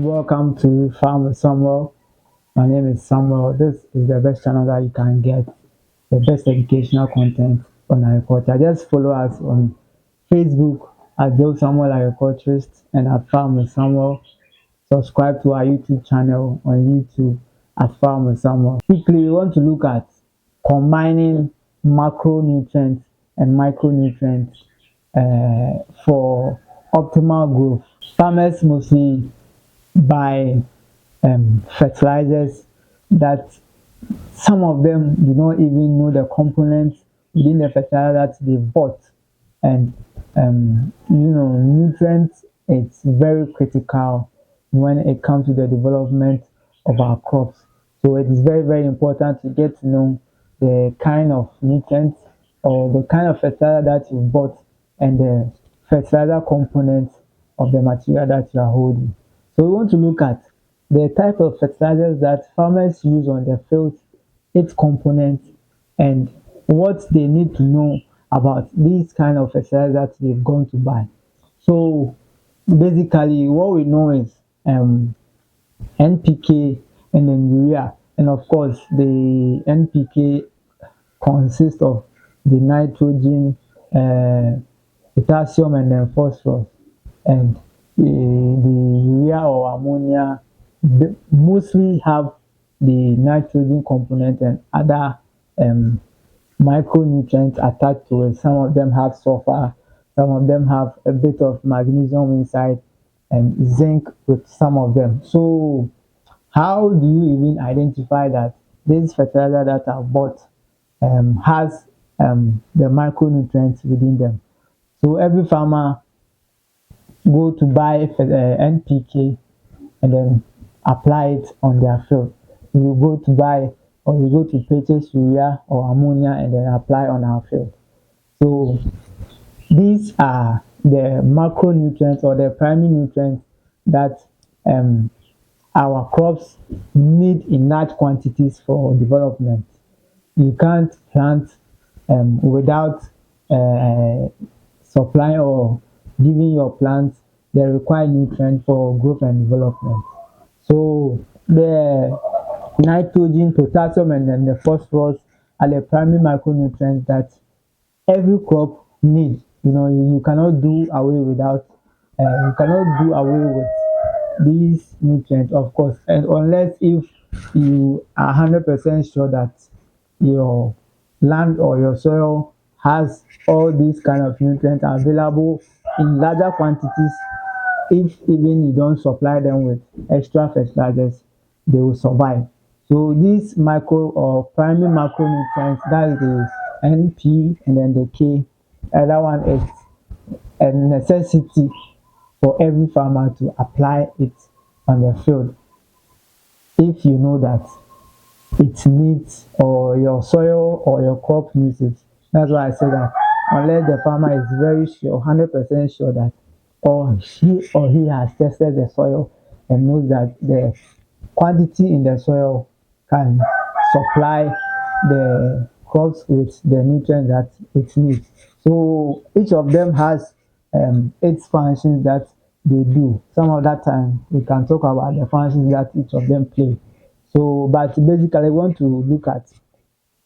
Welcome to Farm with Samuel. My name is Samuel. This is the best channel that you can get the best educational content on agriculture. Just follow us on Facebook at Joe Samuel Agriculturist and at Farm with Samuel. Subscribe to our YouTube channel on YouTube at Farm with Samuel. Quickly, we want to look at combining macronutrients and micronutrients for optimal growth. Farmers mostly buy fertilizers that some of them do not even know the components within the fertilizer that they bought. And nutrients, it's very critical when it comes to the development of our crops. So it is very, very important to get to know the kind of nutrients or the kind of fertilizer that you bought and the fertilizer components of the material that you are holding. So we want to look at the type of fertilizers that farmers use on their fields, its components, and what they need to know about these kind of fertilizers that they've gone to buy. So basically what we know is NPK and then urea, and of course the NPK consists of the nitrogen, potassium, and then phosphorus, and the urea or ammonia mostly have the nitrogen component and other micronutrients attached to it. Some of them have sulfur, some of them have a bit of magnesium inside, and zinc with some of them. So how do you even identify that this fertilizer that I bought has the micronutrients within them? So every farmer go to buy NPK and then apply it on their field. We go to buy or we go to purchase urea or ammonia and then apply on our field. So these are the macronutrients or the primary nutrients that our crops need in large quantities for development. You can't plant without supplying or giving your plants the required nutrient for growth and development. So the nitrogen, potassium, and then the phosphorus are the primary micronutrients that every crop needs. You cannot do away without. You cannot do away with these nutrients, of course, and unless if you are 100% sure that your land or your soil has all these kind of nutrients available in larger quantities. If even you don't supply them with extra fertilizers, they will survive. So these micro or primary macronutrients, that is the NP and then the K, that one is a necessity for every farmer to apply it on their field. If you know that it needs or your soil or your crop needs it. That's why I say that unless the farmer is very sure, 100% sure that or she or he has tested the soil and knows that the quantity in the soil can supply the crops with the nutrients that it needs. So each of them has its functions that they do. Some of that time we can talk about the functions that each of them play. So but basically I want to look at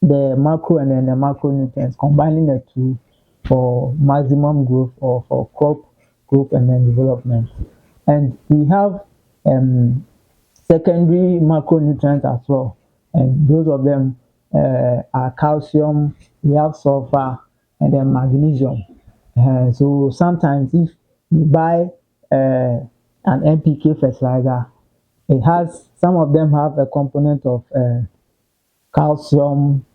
the macro and then the macronutrients, combining the two for maximum growth or for crop growth and then development. And we have secondary macronutrients as well, and those of them are calcium, we have sulfur, and then magnesium. So sometimes if you buy an NPK fertilizer, it has some of them have a component of calcium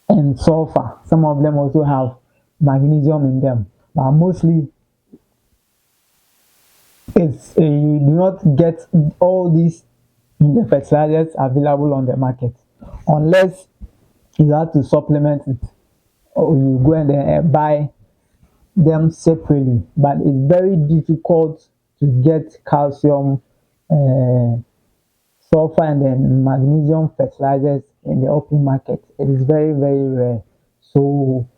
and sulfur. Some of them also have magnesium in them, but mostly it's you do not get all these fertilizers available on the market unless you have to supplement it or you go and buy them separately. But it's very difficult to get calcium, sulfur, and then magnesium fertilizers in the open market. It is very, very rare. So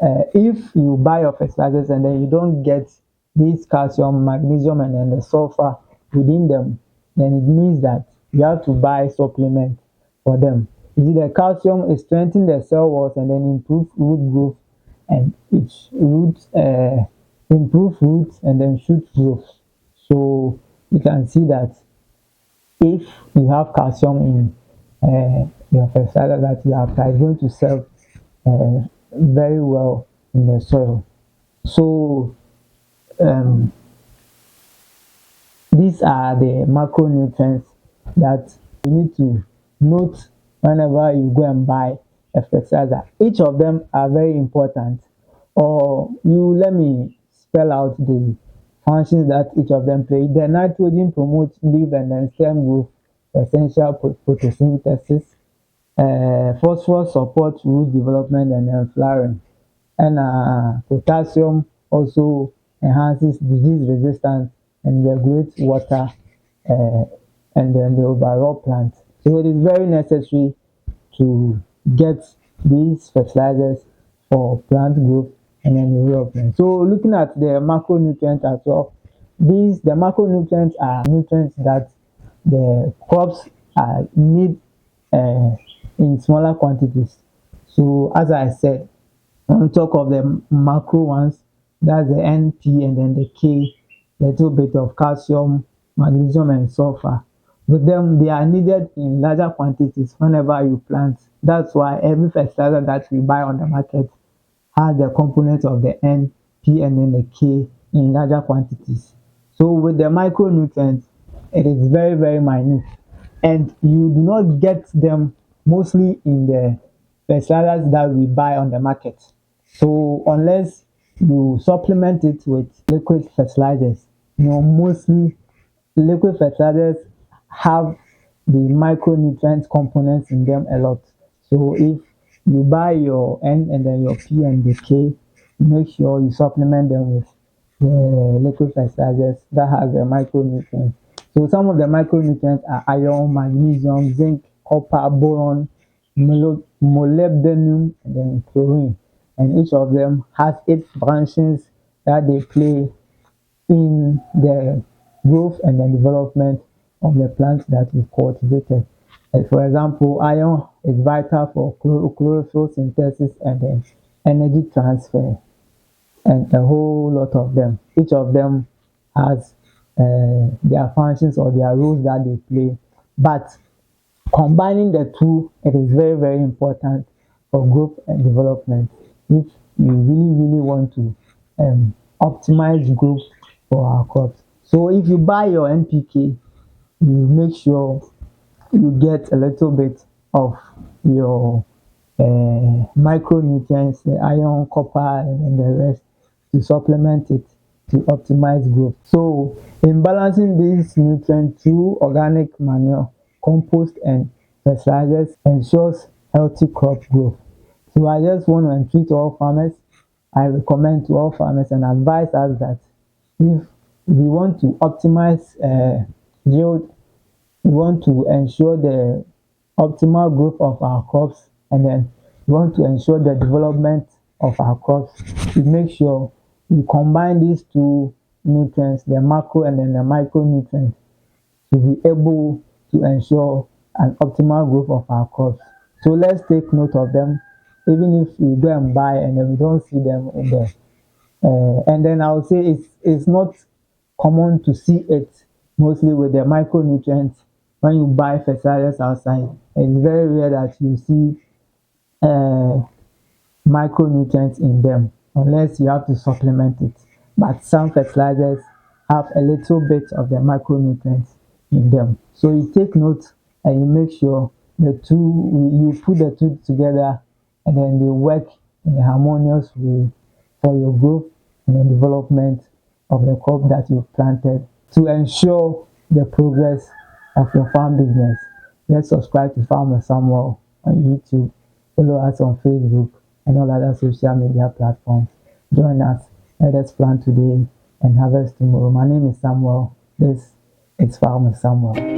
if you buy your fertilizers and then you don't get these calcium, magnesium, and then the sulfur within them, then it means that you have to buy supplements for them. You see, the calcium is strengthen the cell walls and then improve root growth and its roots improve roots and then shoot growth. So you can see that if you have calcium in your fertilizer that you apply, it's going to serve very well in the soil. So um, these are the macronutrients that you need to note whenever you go and buy a fertilizer. Each of them are very important. Or you let me spell out the functions that each of them play. The nitrogen promotes leaf and then stem growth, essential photosynthesis. Phosphorus supports root development and then flowering. And potassium also enhances disease resistance and regulates water uh, and then the overall plant. So it is very necessary to get these fertilizers for plant growth and then development. So looking at the macronutrients as well, the macronutrients are nutrients that the crops need in smaller quantities. So as I said, when we talk of the macro ones, that's the N, P, and then the K, little bit of calcium, magnesium, and sulfur. With them, they are needed in larger quantities whenever you plant. That's why every fertilizer that we buy on the market has the components of the N, P, and then the K in larger quantities. So with the micronutrients, it is very, very minute, and you do not get them mostly in the fertilizers that we buy on the market. So unless you supplement it with liquid fertilizers, mostly liquid fertilizers have the micronutrient components in them a lot. So if you buy your N and then your P and the K, make sure you supplement them with the liquid fertilizers that have the micronutrients. So some of the micronutrients are iron, magnesium, zinc, copper, boron, molybdenum, and then chlorine. And each of them has 8 branches that they play in the growth and the development of the plants that we cultivated. For example, iron is vital for chlorophyll synthesis and then energy transfer, and a whole lot of them. Each of them has their functions or their roles that they play, but combining the two, it is very, very important for growth and development if you really want to optimize growth for our crops. So if you buy your NPK, you make sure you get a little bit of your micronutrients, the iron, copper, and the rest to supplement it to optimize growth. So in balancing these nutrients through organic manure, compost, and fertilizers ensures healthy crop growth. So I just want to entreat all farmers. I recommend to all farmers and advise us that if we want to optimize yield, we want to ensure the optimal growth of our crops, and then we want to ensure the development of our crops. We make sure we combine these two nutrients, the macro and then the micronutrients, to be able to ensure an optimal growth of our crops. So let's take note of them, even if we go and buy and then we don't see them in there. And then I would say it's not common to see it mostly with the micronutrients when you buy fertilizers outside. It's very rare that you see uh, micronutrients in them unless you have to supplement it. But some fertilizers have a little bit of the micronutrients in them. So you take note and you make sure you put the two together and then they work in a harmonious way for your growth and the development of the crop that you've planted to ensure the progress of your farm business. Let's subscribe to Farmer Samuel on YouTube. Follow us on Facebook and all other social media platforms. Join us. Let us plant today and harvest tomorrow. My name is Samuel. This is Farmer Samuel.